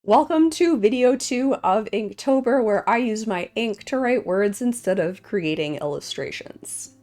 Welcome to video 2 of Inktober, where I use my ink to write words instead of creating illustrations.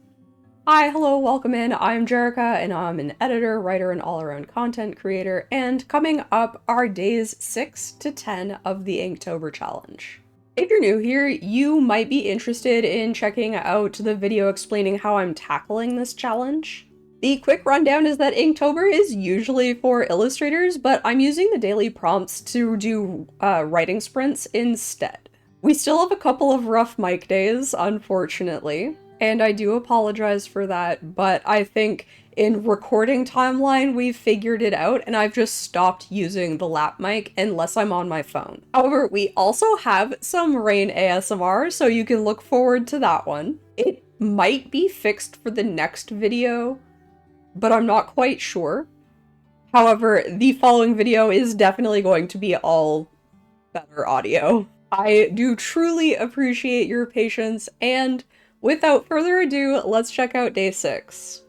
Hi, hello, welcome in. I'm Jerica, and I'm an editor, writer, and all-around content creator, and coming up are days 6 to 10 of the Inktober challenge. If you're new here, you might be interested in checking out the video explaining how I'm tackling this challenge. The quick rundown is that Inktober is usually for illustrators, but I'm using the daily prompts to do writing sprints instead. We still have a couple of rough mic days, unfortunately, and I do apologize for that, but I think in recording timeline we've figured it out, and I've just stopped using the lap mic unless I'm on my phone. However, we also have some rain ASMR, so you can look forward to that one. It might be fixed for the next video, but I'm not quite sure. However, the following video is definitely going to be all better audio. I do truly appreciate your patience, and without further ado, let's check out day 6.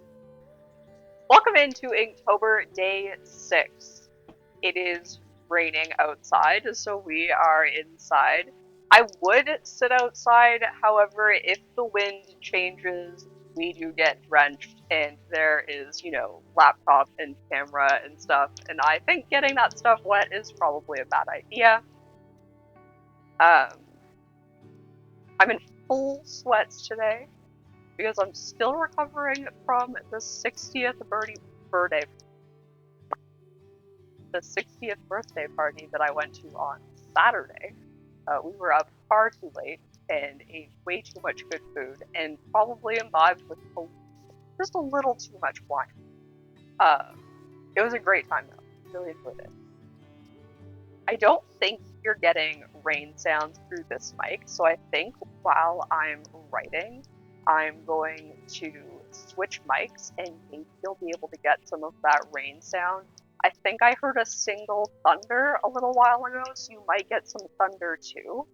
Welcome into Inktober day 6. It is raining outside, so we are inside. I would sit outside, however, if the wind changes, we do get drenched, and there is, laptop and camera and stuff, and I think getting that stuff wet is probably a bad idea. I'm in full sweats today, because I'm still recovering from the 60th birthday party that I went to on Saturday. We were up far too late and ate way too much good food and probably imbibed with just a little too much wine. It was a great time though. Really enjoyed it. I don't think you're getting rain sounds through this mic, so I think while I'm writing, I'm going to switch mics and maybe you'll be able to get some of that rain sound. I think I heard a single thunder a little while ago, so you might get some thunder too.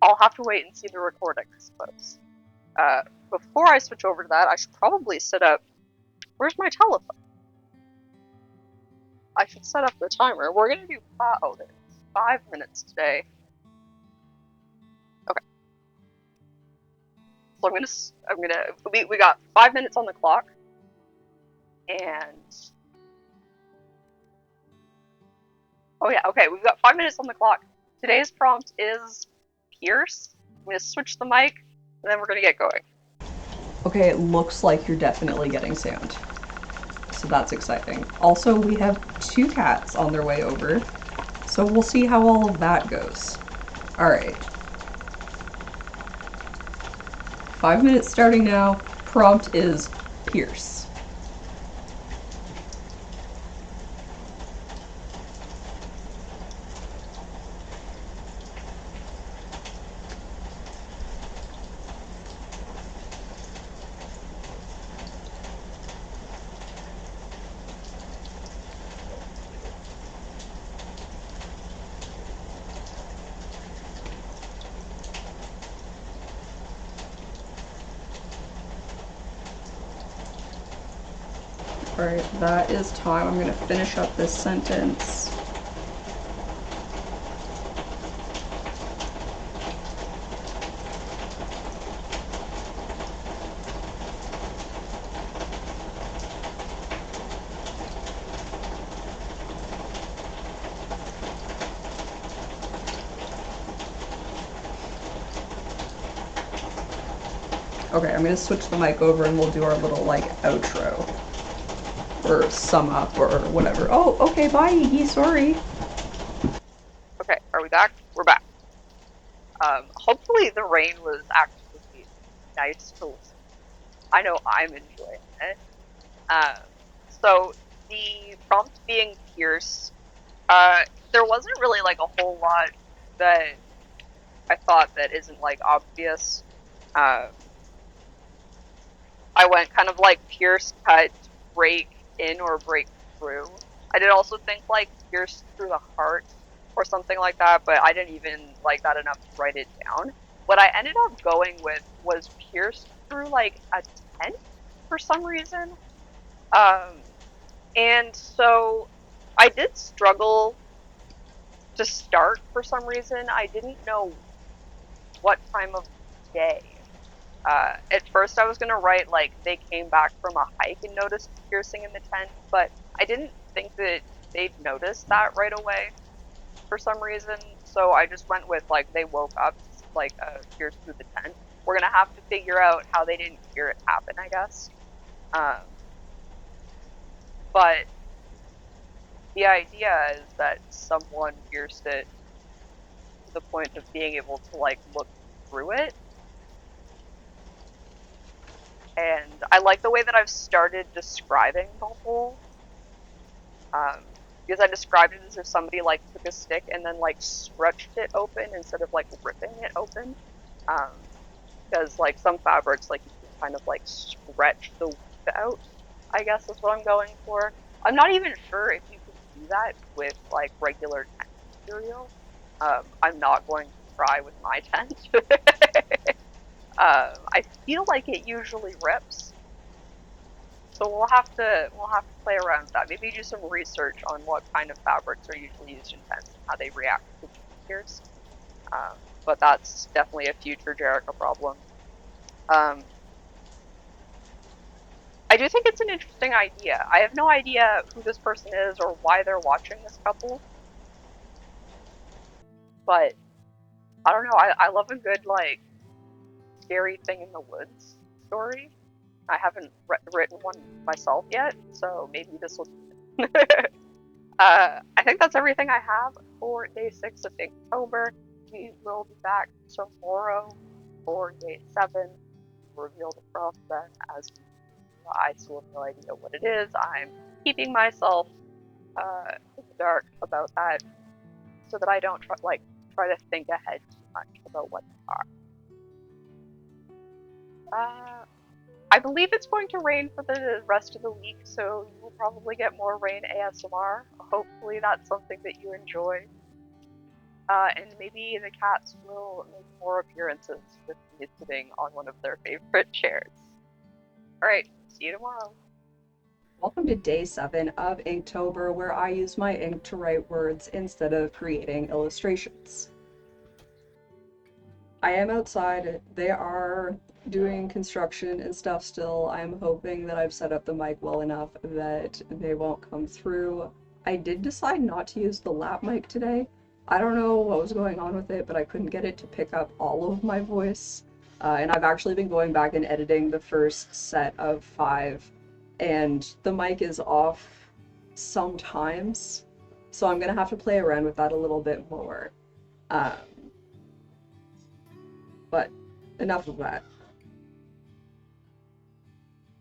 I'll have to wait and see the recording, I suppose. Before I switch over to that, I should probably set up... Where's my telephone? I should set up the timer. We're gonna do 5 minutes today. Okay. So we got 5 minutes on the clock. And... Oh yeah, okay, we've got 5 minutes on the clock. Today's prompt is Pierce. I'm gonna switch the mic, and then we're gonna get going. Okay, it looks like you're definitely getting sound. So that's exciting. Also, we have 2 cats on their way over, so we'll see how all of that goes. Alright. 5 minutes starting now. Prompt is Pierce. Alright, that is time. I'm gonna finish up this sentence. Okay, I'm gonna switch the mic over and we'll do our little, outro. Or sum up, or whatever. Oh, okay, bye, Iggy, sorry. Okay, are we back? We're back. Hopefully the rain was actually nice to listen. I know I'm enjoying it. So, the prompt being Pierce, there wasn't really, a whole lot that I thought that isn't, obvious. I went kind of Pierce, cut, break in or break through. I did also think pierce through the heart or something like that, but I didn't even like that enough to write it down. What I ended up going with was pierce through a tent for some reason. And so I did struggle to start for some reason. I didn't know what time of day. At first I was gonna write like they came back from a hike and noticed piercing in the tent, but I didn't think that they'd notice that right away for some reason. So I just went with like they woke up like pierced through the tent. We're gonna have to figure out how they didn't hear it happen, I guess. Um, but the idea is that someone pierced it to the point of being able to like look through it. And I like the way that I've started describing the hole. Um, because I described it as if somebody like took a stick and then like stretched it open instead of like ripping it open. Um, because like some fabrics like you can kind of like stretch the weave out, I guess is what I'm going for. I'm not even sure if you can do that with like regular tent material. I'm not going to try with my tent. I feel like it usually rips, so we'll have to play around with that. Maybe do some research on what kind of fabrics are usually used in tents and how they react to weave pierce. Um, but that's definitely a future Jericho problem. Um, I do think it's an interesting idea. I have no idea who this person is or why they're watching this couple, but I don't know. I love a good like scary thing in the woods story. I haven't written one myself yet, so maybe this will. I think that's everything I have for day 6 of Inktober. We will be back tomorrow for day 7. We'll reveal the prompt then as I still have no idea what it is. I'm keeping myself in the dark about that so that I don't try to think ahead too much about what they are. I believe it's going to rain for the rest of the week, so you will probably get more rain ASMR. Hopefully that's something that you enjoy. And maybe the cats will make more appearances with me sitting on one of their favorite chairs. Alright, see you tomorrow. Welcome to day 7 of Inktober, where I use my ink to write words instead of creating illustrations. I am outside. They are doing construction and stuff still. I'm hoping that I've set up the mic well enough that they won't come through. I did decide not to use the lap mic today. I don't know what was going on with it, but I couldn't get it to pick up all of my voice. And I've actually been going back and editing the first set of 5, and the mic is off sometimes, so I'm gonna have to play around with that a little bit more. Um, but enough of that.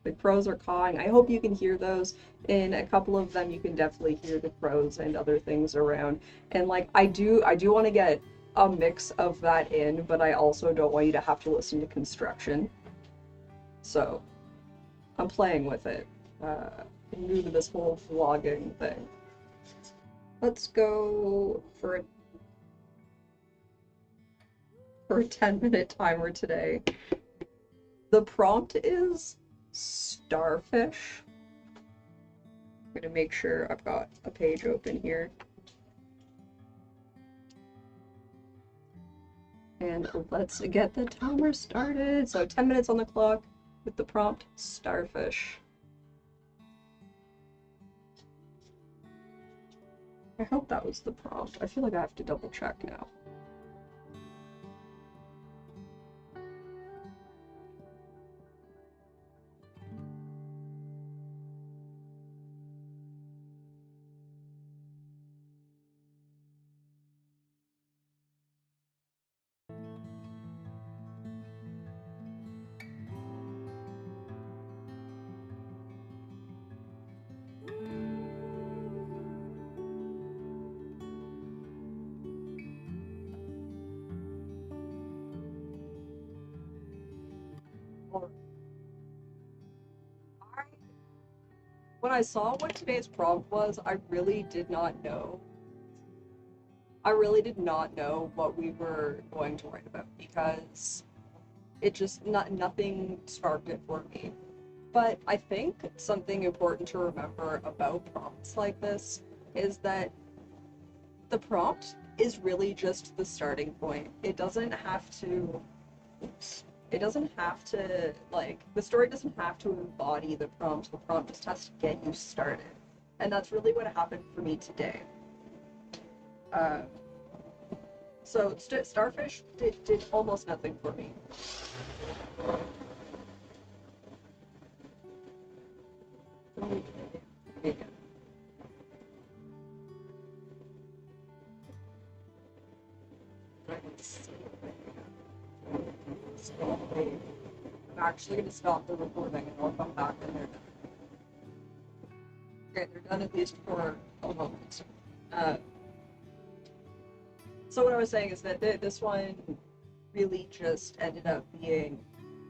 The crows are cawing. I hope you can hear those. In a couple of them, you can definitely hear the crows and other things around. And like, I do want to get a mix of that in, but I also don't want you to have to listen to construction. So, I'm playing with it. I'm new to this whole vlogging thing. Let's go for a 10-minute timer today. The prompt is starfish. I'm gonna make sure I've got a page open here. And let's get the timer started. So 10 minutes on the clock with the prompt starfish. I hope that was the prompt. I feel like I have to double check now. When I saw what today's prompt was, I really did not know. I really did not know what we were going to write about because it just nothing sparked it for me. But I think something important to remember about prompts like this is that the prompt is really just the starting point. It doesn't have to, oops, it doesn't have to, like, the story doesn't have to embody the prompt. The prompt just has to get you started. And that's really what happened for me today. Uh, so Starfish did almost nothing for me. Yeah. I'm actually going to stop the recording and I'll come back when they're done. Okay, they're done at least for a moment. So what I was saying is that this one really just ended up being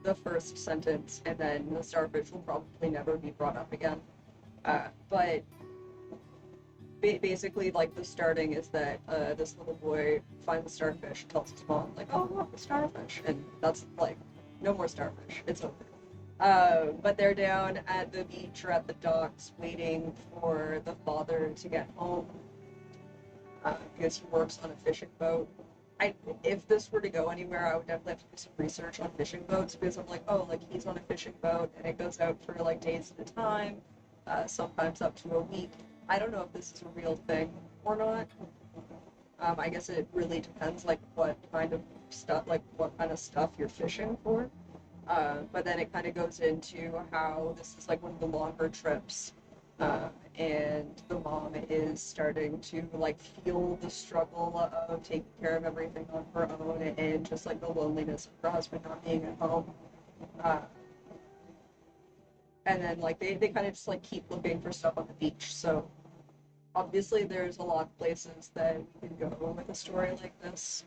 the first sentence, and then the starfish will probably never be brought up again. But basically, like, the starting is that this little boy finds a starfish, tells his mom, like, oh, look, a starfish, and that's, like, no more starfish, it's over. But they're down at the beach or at the docks waiting for the father to get home, because he works on a fishing boat. If this were to go anywhere, I would definitely have to do some research on fishing boats, because I'm like, oh, like, he's on a fishing boat, and it goes out for, like, days at a time, sometimes up to a week. I don't know if this is a real thing or not. I guess it really depends, like, what kind of stuff you're fishing for. But then it kind of goes into how this is, like, one of the longer trips, and the mom is starting to, like, feel the struggle of taking care of everything on her own, and just, like, the loneliness of her husband not being at home. And then, like, they kind of just, like, keep looking for stuff on the beach. So obviously there's a lot of places that we can go with a story like this.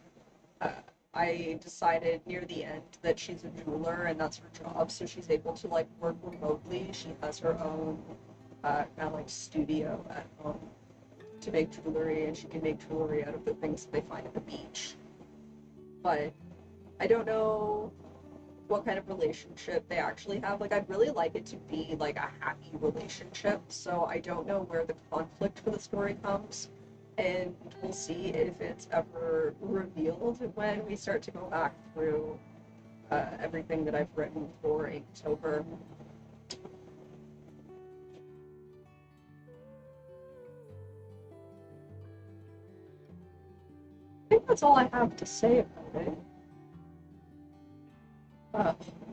I decided near the end that she's a jeweler and that's her job, so she's able to, like, work remotely. She has her own kind of, like, studio at home to make jewelry, and she can make jewelry out of the things that they find at the beach. But I don't know what kind of relationship they actually have. Like, I'd really like it to be, like, a happy relationship, so I don't know where the conflict for the story comes, and we'll see if it's ever revealed when we start to go back through everything that I've written for Inktober. I think that's all I have to say about it.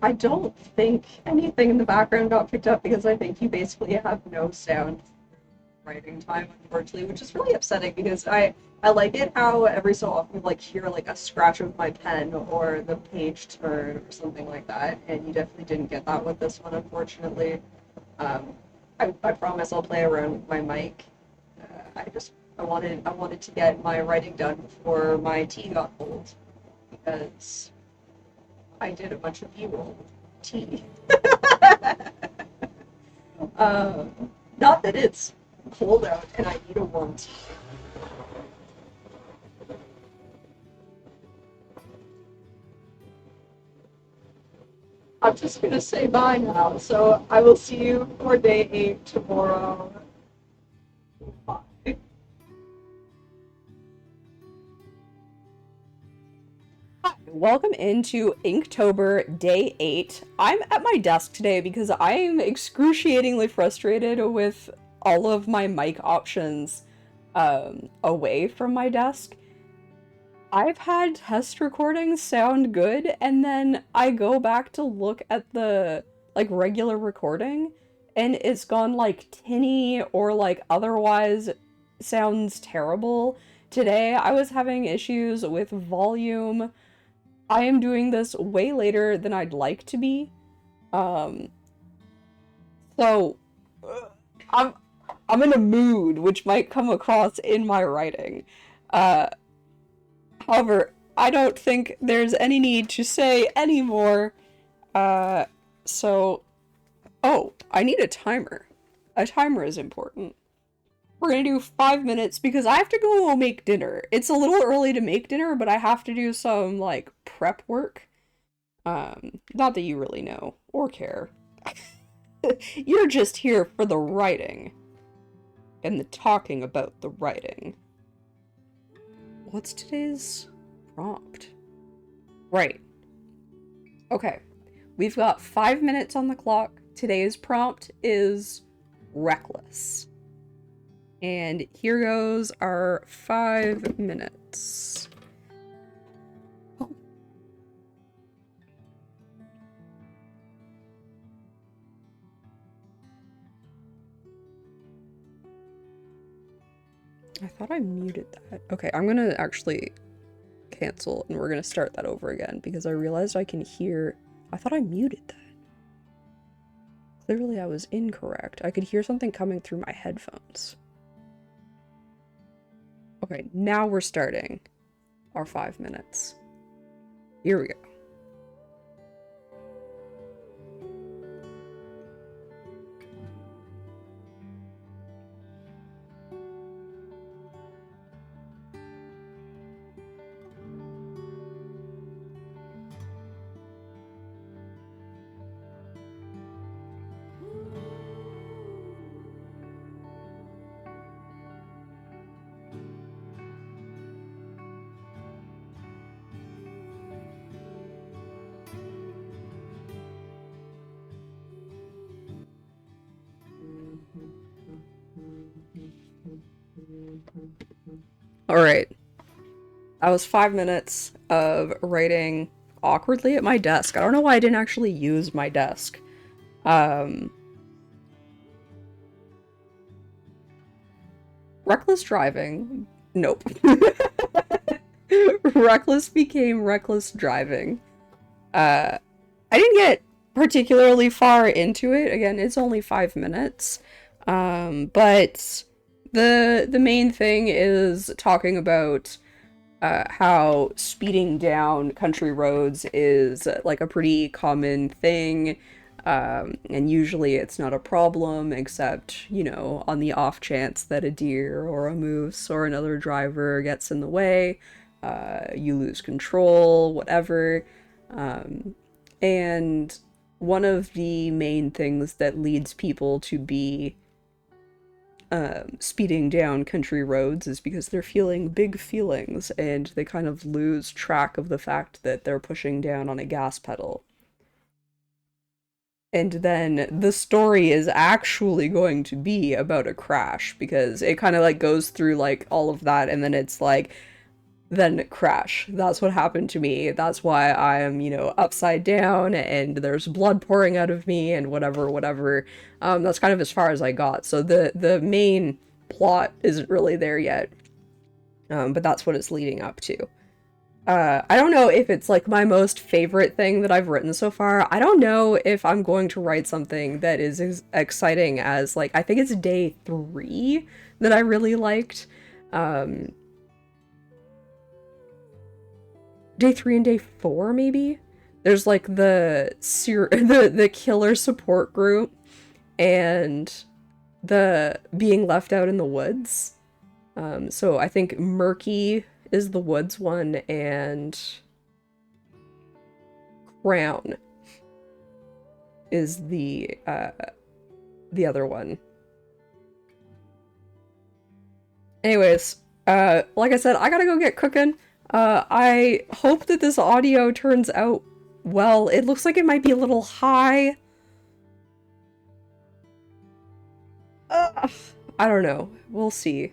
I don't think anything in the background got picked up, because I think you basically have no sound writing time, unfortunately, which is really upsetting, because I like it how every so often you, like, hear, like, a scratch of my pen or the page turn or something like that, and you definitely didn't get that with this one, unfortunately. I promise I'll play around with my mic. I wanted to get my writing done before my tea got cold, because I did a bunch of B-roll tea. Not that it's cold out and I need a warm tea. I'm just gonna say bye now, so I will see you for day 8 tomorrow. Bye. Hi, welcome into Inktober Day 8. I'm at my desk today because I'm excruciatingly frustrated with all of my mic options away from my desk. I've had test recordings sound good, and then I go back to look at the, like, regular recording, and it's gone, like, tinny or, like, otherwise sounds terrible. Today I was having issues with volume. I am doing this way later than I'd like to be. So I'm in a mood, which might come across in my writing. However, I don't think there's any need to say any more. So, oh, I need a timer. A timer is important. We're gonna do 5 minutes because I have to go make dinner. It's a little early to make dinner, but I have to do some, like, prep work. Not that you really know or care. You're just here for the writing. And the talking about the writing. What's today's prompt? Right. Okay. We've got 5 minutes on the clock. Today's prompt is reckless. And here goes our 5 minutes. Oh. I thought I muted that. Okay, I'm gonna actually cancel and we're gonna start that over again because I realized I can hear. I thought I muted that. Clearly I was incorrect. I could hear something coming through my headphones. Okay, now we're starting our 5 minutes. Here we go. Alright. That was 5 minutes of writing awkwardly at my desk. I don't know why I didn't actually use my desk. Reckless driving. Nope. Reckless became reckless driving. I didn't get particularly far into it. Again, it's only 5 minutes. But the main thing is talking about how speeding down country roads is like a pretty common thing. And usually it's not a problem, except, you know, on the off chance that a deer or a moose or another driver gets in the way, you lose control, whatever. And one of the main things that leads people to be speeding down country roads is because they're feeling big feelings and they kind of lose track of the fact that they're pushing down on a gas pedal. And then the story is actually going to be about a crash because it kind of like goes through like all of that and then it's like, then crash. That's what happened to me. That's why I am, you know, upside down and there's blood pouring out of me and whatever. That's kind of as far as I got. So the main plot isn't really there yet. But that's what it's leading up to. I don't know if it's like my most favorite thing that I've written so far. I don't know if I'm going to write something that is as exciting as like, I think it's day 3 that I really liked. Day 3 and day 4 maybe. There's like the killer support group and the being left out in the woods. So I think Murky is the woods one and Crown is the other one. Anyways, like I said, I gotta go get cooking. I hope that this audio turns out well. It looks like it might be a little high. I don't know. We'll see.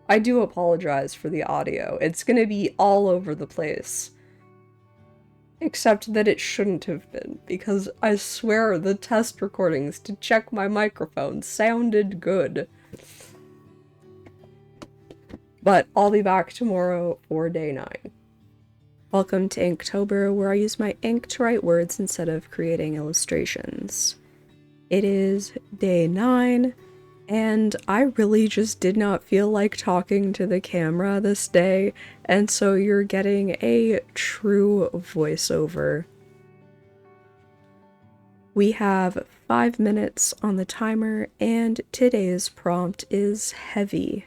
I do apologize for the audio. It's gonna be all over the place. Except that it shouldn't have been, because I swear the test recordings to check my microphone sounded good. But I'll be back tomorrow for day 9. Welcome to Inktober, where I use my ink to write words instead of creating illustrations. It is day 9, and I really just did not feel like talking to the camera this day, and so you're getting a true voiceover. We have 5 minutes on the timer, and today's prompt is heavy.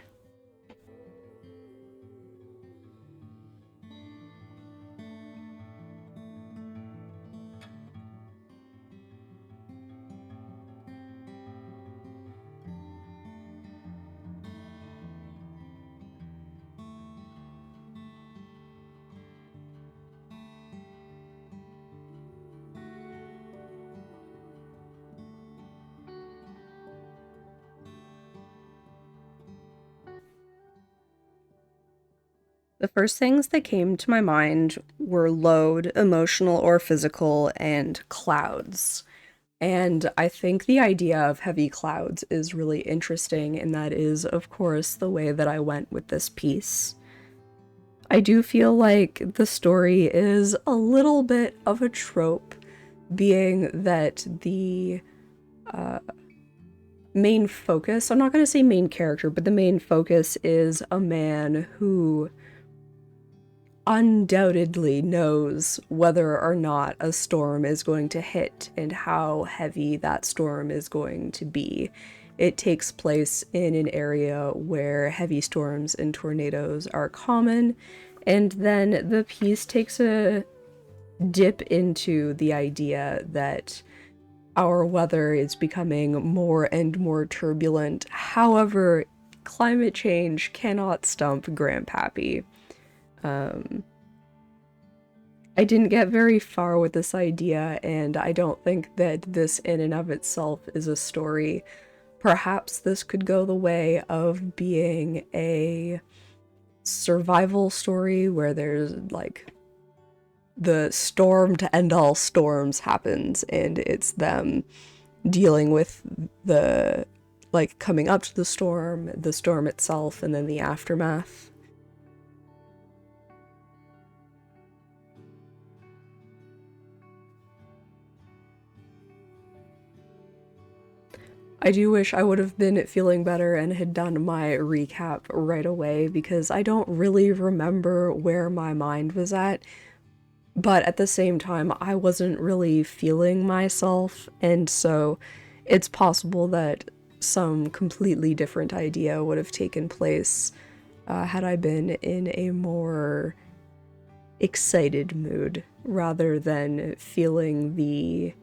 The first things that came to my mind were load, emotional or physical, and clouds. And I think the idea of heavy clouds is really interesting, and that is, of course, the way that I went with this piece. I do feel like the story is a little bit of a trope, being that the uh, main focus, I'm not going to say main character, but the main focus is a man who undoubtedly knows whether or not a storm is going to hit and how heavy that storm is going to be. It takes place in an area where heavy storms and tornadoes are common, and then the piece takes a dip into the idea that our weather is becoming more and more turbulent. However, climate change cannot stump Grandpappy. Um, I didn't get very far with this idea, and I don't think that this in and of itself is a story. Perhaps this could go the way of being a survival story where there's like the storm to end all storms happens, and it's them dealing with the like coming up to the storm itself, and then the aftermath. I do wish I would have been feeling better and had done my recap right away, because I don't really remember where my mind was at. But at the same time, I wasn't really feeling myself, and so it's possible that some completely different idea would have taken place had I been in a more excited mood rather than feeling the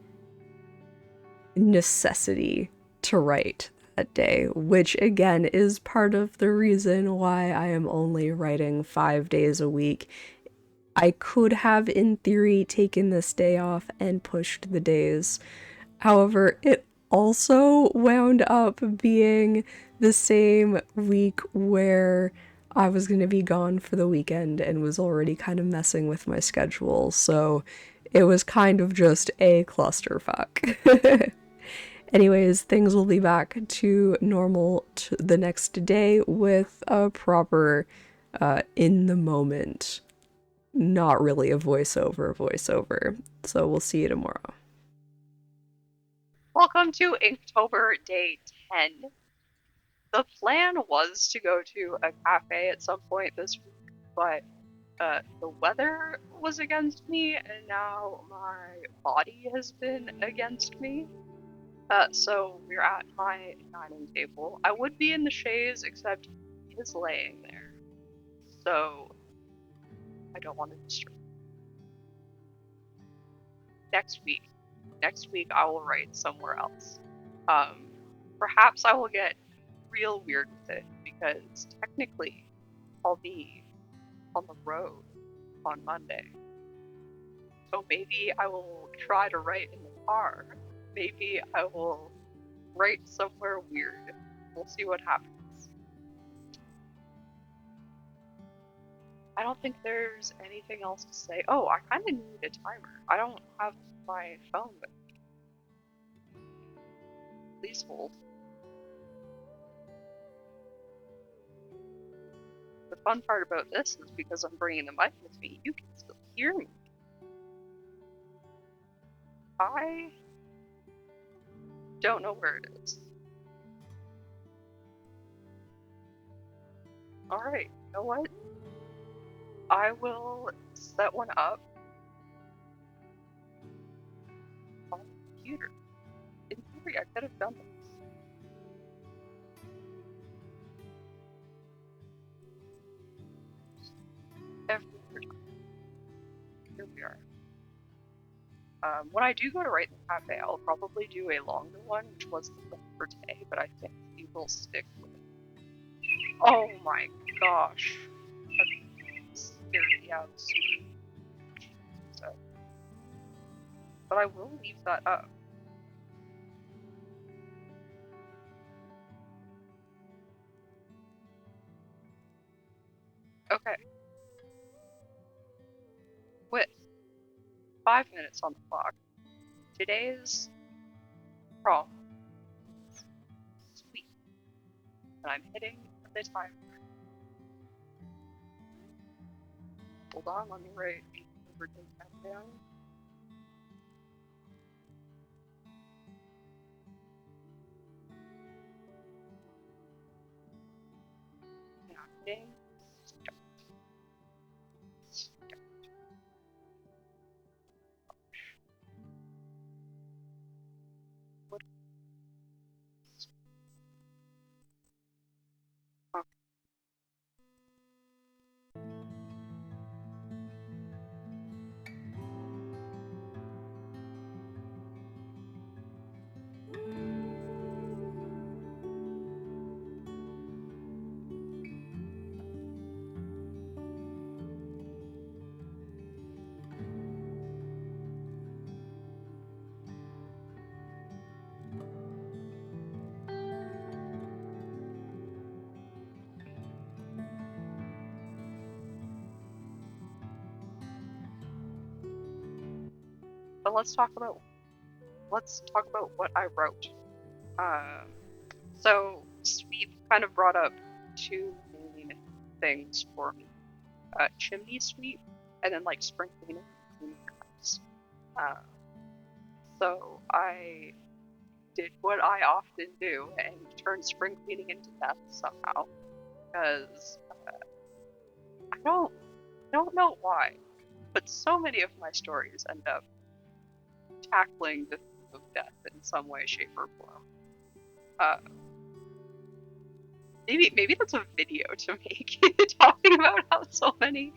necessity to write that day, which again is part of the reason why I am only writing 5 days a week. I could have, in theory, taken this day off and pushed the days. However, it also wound up being the same week where I was going to be gone for the weekend and was already kind of messing with my schedule, so it was kind of just a clusterfuck. Anyways, things will be back to normal the next day with a proper in the moment, not really a voiceover. So we'll see you tomorrow. Welcome to Inktober Day 10. The plan was to go to a cafe at some point this week, but the weather was against me, and now my body has been against me. So we're at my dining table. I would be in the chaise, except he is laying there. So I don't want to disturb. Next week I will write somewhere else. Um, Perhaps I will get real weird with it, because technically I'll be on the road on Monday. So maybe I will try to write in the car. Maybe I will write somewhere weird. We'll see what happens. I don't think there's anything else to say. Oh, I kind of need a timer. I don't have my phone with me. Please hold. The fun part about this is because I'm bringing the mic with me, you can still hear me. I don't know where it is. Alright, you know what? I will set one up on the computer. In theory, I could have done this. Every other time. Here we are. When I do go to write in the cafe, I'll probably do a longer one, which was the plan for today, but I think we will stick with it. Oh my gosh. That scared me out super. So. But I will leave that up. Okay. 5 minutes on the clock. Today's problem is sweet, and I'm hitting the timer. Hold on, let me write Inktober down. And I'm hitting start. What? Okay. But let's talk about what I wrote. So Sweep kind of brought up two main things for me: chimney sweep, and then like spring cleaning, cleaning your house. Uh, so I did what I often do and turned spring cleaning into death somehow, because I don't know why, but so many of my stories end up tackling the theme of death in some way, shape, or form. Uh, maybe that's a video to make, talking about how so many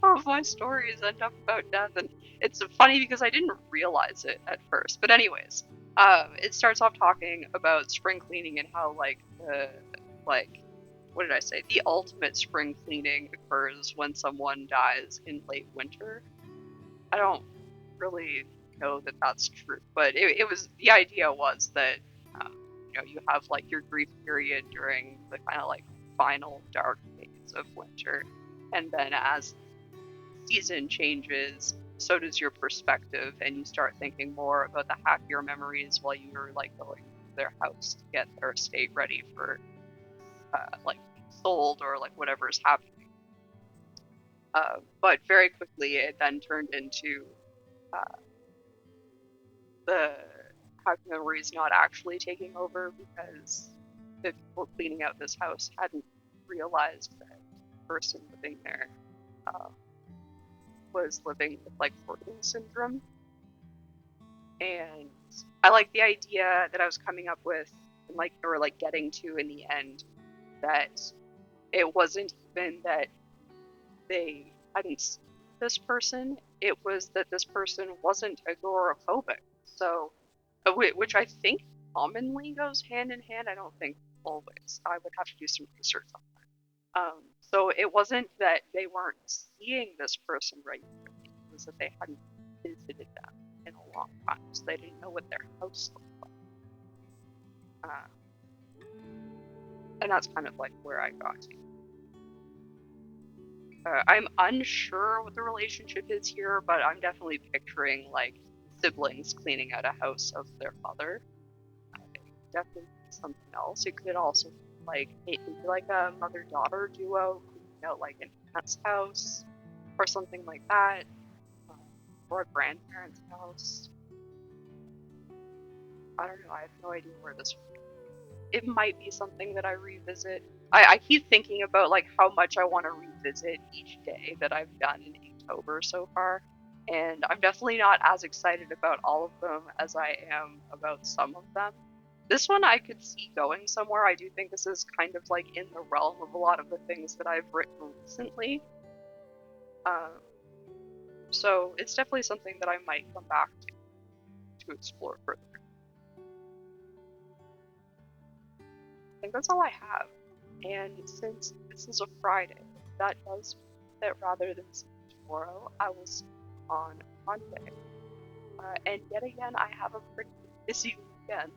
of my stories end up about death, and it's funny because I didn't realize it at first. But anyways, it starts off talking about spring cleaning and how what did I say? The ultimate spring cleaning occurs when someone dies in late winter. I don't really know that that's true, but it was, the idea was that um, you have like your grief period during the kind of like final dark days of winter, and then as season changes, so does your perspective, and you start thinking more about the happier memories while you're like going to their house to get their estate ready for like sold or like whatever is happening. But very quickly, it then turned into uh, the happy memories not actually taking over, because the people cleaning out this house hadn't realized that the person living there um, was living with like hoarding syndrome. And I like the idea that I was coming up with, and like, or like getting to in the end, that it wasn't even that they hadn't seen this person, it was that this person wasn't agoraphobic. So, which I think commonly goes hand in hand. I don't think always. I would have to do some research on that. So it wasn't that they weren't seeing this person regularly, it was that they hadn't visited them in a long time, so they didn't know what their house looked like. And that's kind of like where I got to. I'm unsure what the relationship is here, but I'm definitely picturing like siblings cleaning out a house of their mother. Definitely something else. It could also be like, it could be like a mother-daughter duo cleaning out like an aunt's house or something like that, or a grandparent's house. I don't know. I have no idea where this would go. It might be something that I revisit. I keep thinking about like how much I want to revisit each day that I've done in Inktober so far, and I'm definitely not as excited about all of them as I am about some of them. This one I could see going somewhere. I do think this is kind of like in the realm of a lot of the things that I've written recently. So it's definitely something that I might come back to explore further. I think that's all I have. And since this is a Friday, that does mean that rather than tomorrow, I will see you on Monday. And yet again, I have a pretty busy weekend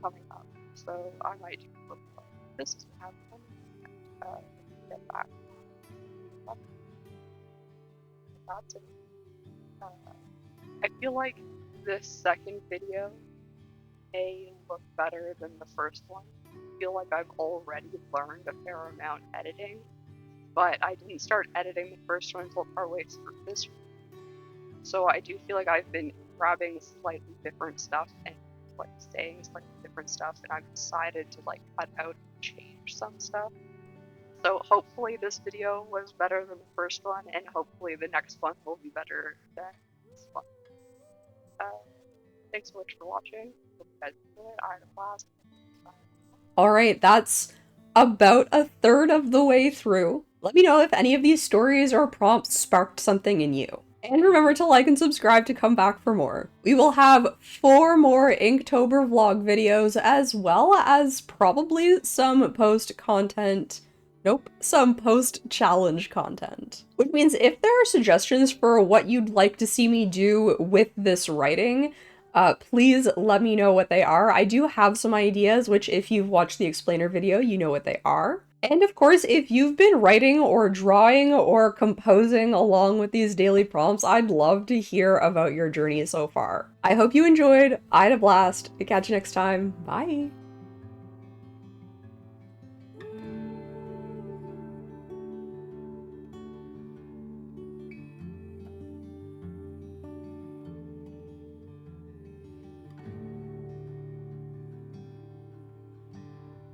coming up, so I might do a little more. This is what happened. Get back. That's it. I feel like this second video may look better than the first one. I feel like I've already learned a fair amount editing, but I didn't start editing the first one until partway through this one. So I do feel like I've been grabbing slightly different stuff and like saying slightly different stuff, and I've decided to like cut out and change some stuff. So hopefully this video was better than the first one, and hopefully the next one will be better than this one. Thanks so much for watching. Hope you guys enjoyed. I had a blast. Alright, that's about a third of the way through. Let me know if any of these stories or prompts sparked something in you. And remember to like and subscribe to come back for more. We will have 4 more Inktober vlog videos, as well as probably some some post-challenge content. Which means if there are suggestions for what you'd like to see me do with this writing, please let me know what they are. I do have some ideas, which if you've watched the explainer video, you know what they are. And of course, if you've been writing or drawing or composing along with these daily prompts, I'd love to hear about your journey so far. I hope you enjoyed. I had a blast. Catch you next time. Bye!